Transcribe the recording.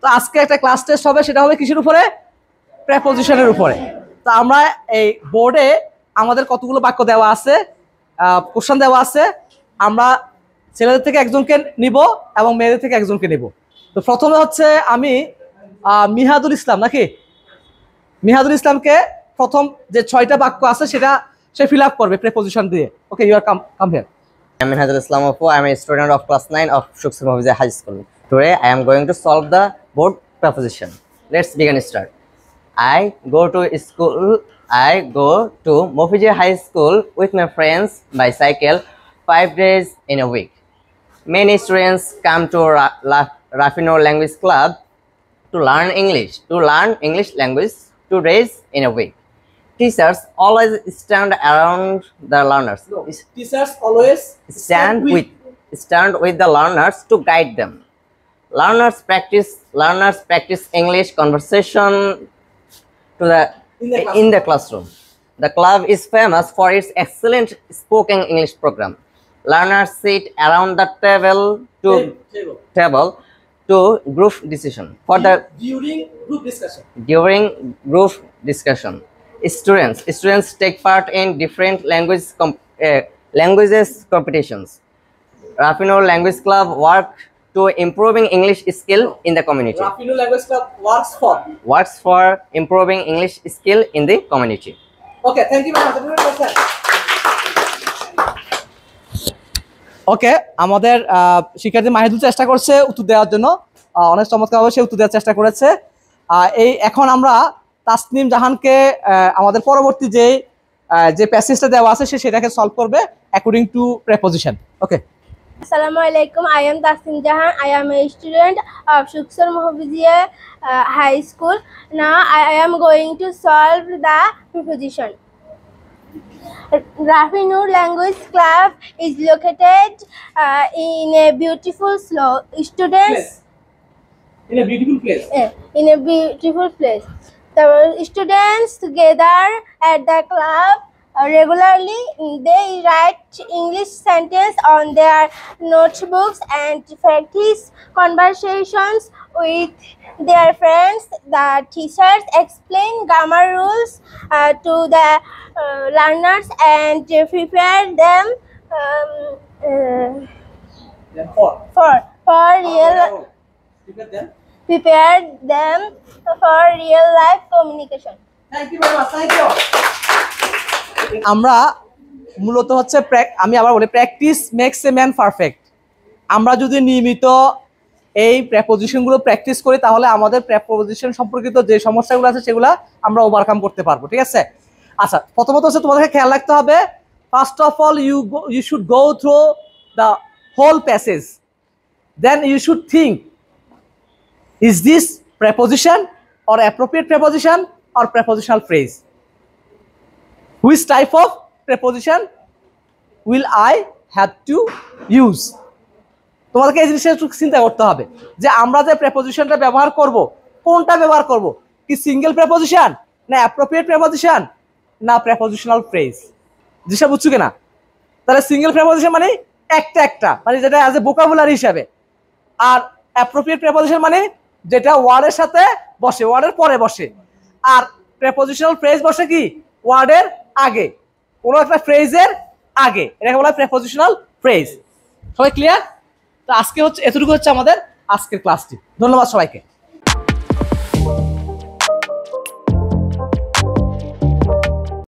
তো আজকে একটা ক্লাস টেস্ট হবে, সেটা হবে কিসের উপরে? প্রেপোজিশনের উপরে। তো আমরা এই বোর্ডে আমাদের কতগুলো বাক্য দেওয়া আছে, কোশ্চেন দেওয়া আছে। আমরা ছেলেদের থেকে একজনকে নিব এবং মেয়েদের থেকে একজনকে নিব। তো প্রথমে হচ্ছে আমি মিহাদুল ইসলাম, নাকি মিহাদুল ইসলামকে প্রথম যে 6টা বাক্য আছে সেটা সে ফিল আপ করবে প্রেপোজিশন দিয়ে। Okay, you are come here. I am Minhajul Islam Apu. I am a student of class 9 of Shuksir Mofizia High School. Today I am going to solve the board preposition. Let's begin start. I go to Mofizia High School with my friends by cycle 5 days in a week. Many students come to Rafino Language Club to learn English language 2 days in a week. Teachers always stand around the learners. No, teachers always stand with the learners to guide them. Learners practice English conversation in the classroom. The club is famous for its excellent spoken English program. Learners sit around the table to group decision. During group discussion, students take part in different languages competitions. Rafino Language Club work to improving English skill in the community. Rafino Language Club works for improving English skill in the community. Okay, thank you very much. ওকে, আমাদের শিক্ষার্থী মাহিদুল চেষ্টা করছে উত্তর দেওয়ার জন্য, অনেক চমৎকারভাবে সে উত্তর দেওয়ার চেষ্টা করেছে। এখন আমরা তাসনিম জাহানকে আমাদের পরবর্তী যে প্যাসেজটা দেওয়া আছে সেটাকে সলভ করবে অ্যাকর্ডিং টু প্রেপোজিশন। ওকে, আসসালামু আলাইকুম। I am Tasnim Jahan. I am a student of Shuksir Mofizia High School. Now I am going to solve the preposition. Rafino Language Club is located in a beautiful students. In a beautiful place. In a beautiful place. The students gather at the club regularly. They write English sentences on their notebooks and practice conversations with their friends. The teachers explain grammar rules to the learners and prepare them for real life communication. Thank you very much. Thank you. আমরা মূলত হচ্ছে আমি আবার বলি practice makes a man perfect. আমরা যদি নিয়মিত এই প্রেপোজিশনগুলো প্র্যাকটিস করি তাহলে আমাদের প্রেপোজিশন সম্পর্কিত যে সমস্যাগুলো আছে সেগুলো আমরা ওভারকাম করতে পারবো। ঠিক আছে? আচ্ছা, প্রথমত হচ্ছে তোমাদেরকে খেয়াল রাখতে হবে, first of all you should go through the whole passage, then you should think, is this preposition or appropriate preposition or prepositional phrase? Which type of preposition will I have to use? তোমাদেরকে এই জিনিসটা একটু চিন্তা করতে হবে যে আমরা যে প্রেপোজিশনটা ব্যবহার করব কোনটা ব্যবহার করব, কি সিঙ্গেল প্রেপোজিশন না অ্যাপ্রোপ্রিয়েট প্রেপোজিশন না প্রেপোজিশনাল ফ্রেজ। যেটা বুঝছো কিনা? তাহলে সিঙ্গেল প্রেপোজিশন মানে একটা মানে যেটা অ্যাজ এ ভোকাবুলারি হিসাবে, আর অ্যাপ্রোপ্রিয়েট প্রেপোজিশন মানে যেটা ওয়ার্ডের সাথে বসে, ওয়ার্ডের পরে বসে, আর প্রেপোজিশনাল ফ্রেজ বসে কি ওয়ার্ডের আগে, কোনো একটা ফ্রেজের আগে, এটাকে বলা হয় প্রেপোজিশনাল ফ্রেজ। সবাই ক্লিয়ার? তো আজকে হচ্ছে এতটুকু হচ্ছে আমাদের আজকের ক্লাসটি। ধন্যবাদ সবাইকে।